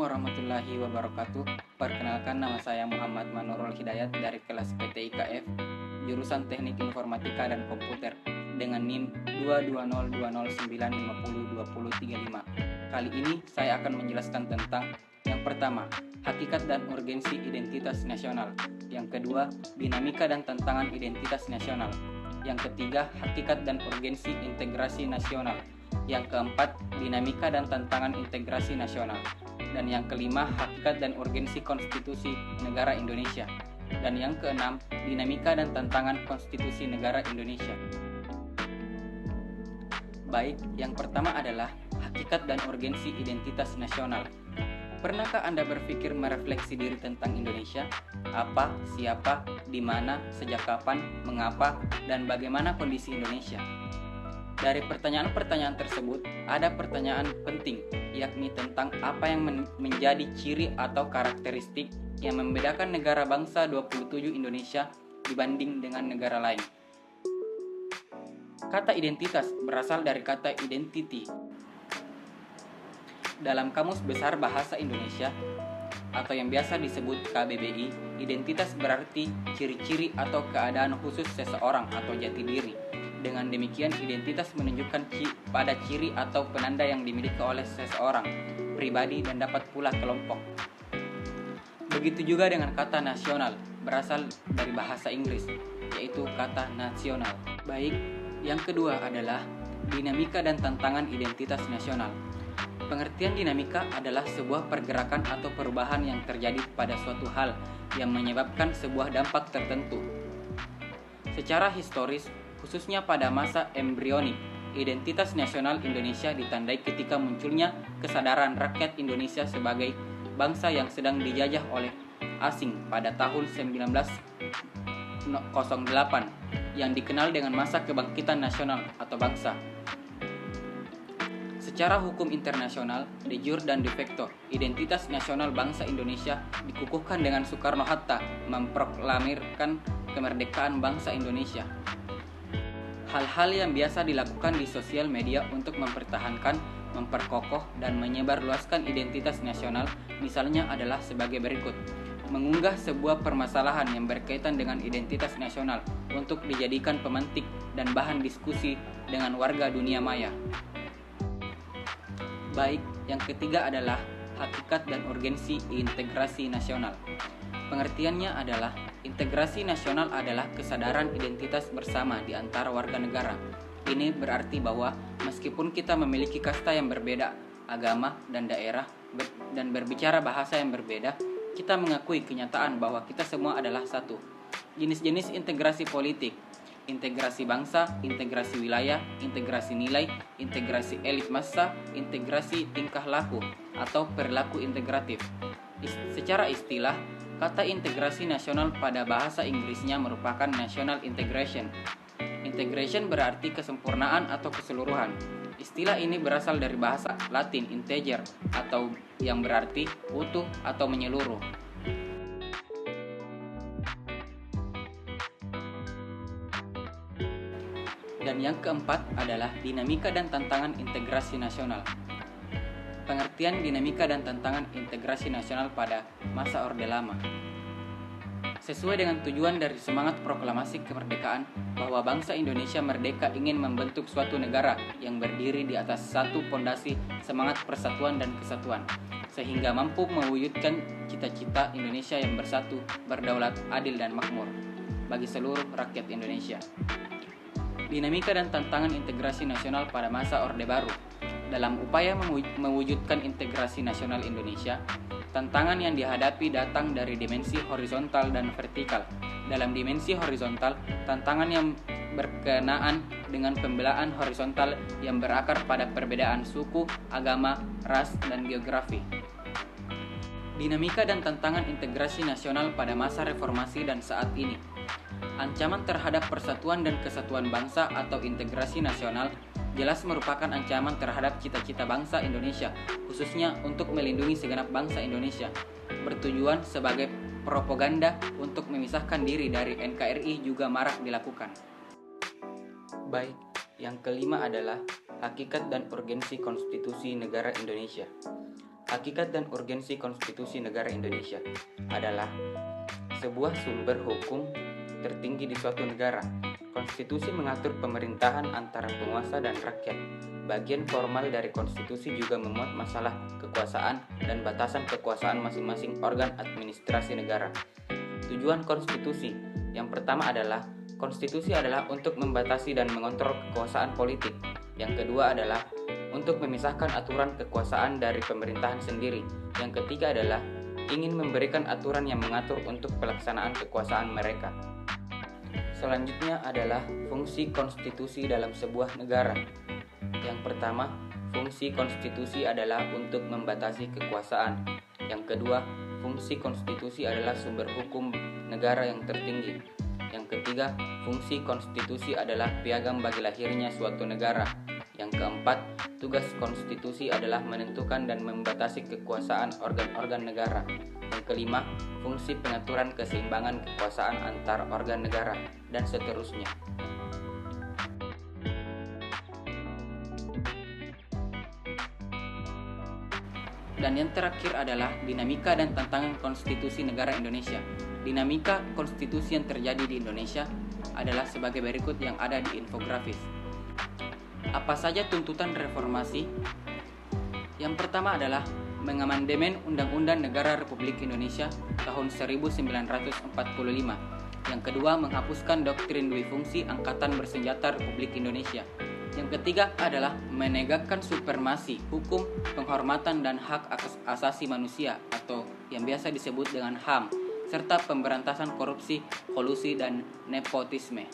warahmatullahi wabarakatuh. Perkenalkan, nama saya Muhammad Manurul Hidayat dari kelas PTIKF, jurusan Teknik Informatika dan Komputer dengan NIM 22020902035. Kali ini saya akan menjelaskan tentang yang pertama, hakikat dan urgensi identitas nasional. Yang kedua, dinamika dan tantangan identitas nasional. Yang ketiga, hakikat dan urgensi integrasi nasional. Yang keempat, dinamika dan tantangan integrasi nasional. Dan yang kelima, hakikat dan urgensi konstitusi negara Indonesia. Dan yang keenam, dinamika dan tantangan konstitusi negara Indonesia. Baik, yang pertama adalah hakikat dan urgensi identitas nasional. Pernahkah Anda berpikir merefleksi diri tentang Indonesia? Apa, siapa, di mana, sejak kapan, mengapa, dan bagaimana kondisi Indonesia? Dari pertanyaan-pertanyaan tersebut, ada pertanyaan penting, yakni tentang apa yang menjadi ciri atau karakteristik yang membedakan negara bangsa 27 Indonesia dibanding dengan negara lain. Kata identitas berasal dari kata identity. Dalam Kamus Besar Bahasa Indonesia, atau yang biasa disebut KBBI, identitas berarti ciri-ciri atau keadaan khusus seseorang atau jati diri. Dengan demikian, identitas menunjukkan pada ciri atau penanda yang dimiliki oleh seseorang, pribadi, dan dapat pula kelompok. Begitu juga dengan kata nasional, berasal dari bahasa Inggris, yaitu kata nasional. Baik, yang kedua adalah dinamika dan tantangan identitas nasional. Pengertian dinamika adalah sebuah pergerakan atau perubahan yang terjadi pada suatu hal yang menyebabkan sebuah dampak tertentu. Secara historis, khususnya pada masa embrionik, identitas nasional Indonesia ditandai ketika munculnya kesadaran rakyat Indonesia sebagai bangsa yang sedang dijajah oleh asing pada tahun 1908 yang dikenal dengan masa kebangkitan nasional atau bangsa. Secara hukum internasional, de jure dan de facto, identitas nasional bangsa Indonesia dikukuhkan dengan Soekarno-Hatta memproklamirkan kemerdekaan bangsa Indonesia. Hal-hal yang biasa dilakukan di sosial media untuk mempertahankan, memperkokoh, dan menyebarluaskan identitas nasional misalnya adalah sebagai berikut. Mengunggah sebuah permasalahan yang berkaitan dengan identitas nasional untuk dijadikan pemantik dan bahan diskusi dengan warga dunia maya. Baik, yang ketiga adalah hakikat dan urgensi integrasi nasional. Pengertiannya adalah integrasi nasional adalah kesadaran identitas bersama di antara warga negara. Ini berarti bahwa meskipun kita memiliki kasta yang berbeda, agama dan daerah, dan berbicara bahasa yang berbeda, kita mengakui kenyataan bahwa kita semua adalah satu. Jenis-jenis integrasi politik: integrasi bangsa, integrasi wilayah, integrasi nilai, integrasi elit massa, integrasi tingkah laku, atau perilaku integratif. Secara istilah, kata integrasi nasional pada bahasa Inggrisnya merupakan national integration. Integration berarti kesempurnaan atau keseluruhan. Istilah ini berasal dari bahasa Latin integer, atau yang berarti utuh atau menyeluruh. Dan yang keempat adalah dinamika dan tantangan integrasi nasional. Pengertian dinamika dan tantangan integrasi nasional pada masa Orde Lama. Sesuai dengan tujuan dari semangat proklamasi kemerdekaan bahwa bangsa Indonesia merdeka ingin membentuk suatu negara yang berdiri di atas satu pondasi semangat persatuan dan kesatuan, sehingga mampu mewujudkan cita-cita Indonesia yang bersatu, berdaulat, adil, dan makmur bagi seluruh rakyat Indonesia. Dinamika dan tantangan integrasi nasional pada masa Orde Baru. Dalam upaya mewujudkan integrasi nasional Indonesia, tantangan yang dihadapi datang dari dimensi horizontal dan vertikal. Dalam dimensi horizontal, tantangan yang berkenaan dengan pembelaan horizontal yang berakar pada perbedaan suku, agama, ras, dan geografi. Dinamika dan tantangan integrasi nasional pada masa reformasi dan saat ini. Ancaman terhadap persatuan dan kesatuan bangsa atau integrasi nasional jelas merupakan ancaman terhadap cita-cita bangsa Indonesia, khususnya untuk melindungi segenap bangsa Indonesia, bertujuan sebagai propaganda untuk memisahkan diri dari NKRI juga marak dilakukan. Baik, yang kelima adalah hakikat dan urgensi konstitusi negara Indonesia. Hakikat dan urgensi Konstitusi Negara Indonesia adalah sebuah sumber hukum tertinggi di suatu negara. Konstitusi mengatur pemerintahan antara penguasa dan rakyat. Bagian formal dari konstitusi juga memuat masalah kekuasaan dan batasan kekuasaan masing-masing organ administrasi negara. Tujuan konstitusi yang pertama adalah konstitusi adalah untuk membatasi dan mengontrol kekuasaan politik. Yang kedua adalah untuk memisahkan aturan kekuasaan dari pemerintahan sendiri. Yang ketiga adalah ingin memberikan aturan yang mengatur untuk pelaksanaan kekuasaan mereka. Selanjutnya adalah fungsi konstitusi dalam sebuah negara. Yang pertama, fungsi konstitusi adalah untuk membatasi kekuasaan. Yang kedua, fungsi konstitusi adalah sumber hukum negara yang tertinggi. Yang ketiga, fungsi konstitusi adalah piagam bagi lahirnya suatu negara. Yang keempat, tugas konstitusi adalah menentukan dan membatasi kekuasaan organ-organ negara. Yang kelima, fungsi pengaturan keseimbangan kekuasaan antar organ negara, dan seterusnya. Dan yang terakhir adalah dinamika dan tantangan konstitusi negara Indonesia. Dinamika konstitusi yang terjadi di Indonesia adalah sebagai berikut yang ada di infografis. Apa saja tuntutan reformasi? Yang pertama adalah mengamandemen Undang-Undang Negara Republik Indonesia tahun 1945. Yang kedua, menghapuskan doktrin duifungsi Angkatan Bersenjata Republik Indonesia. Yang ketiga adalah menegakkan supremasi hukum, penghormatan dan hak asasi manusia atau yang biasa disebut dengan HAM, serta pemberantasan korupsi, kolusi dan nepotisme.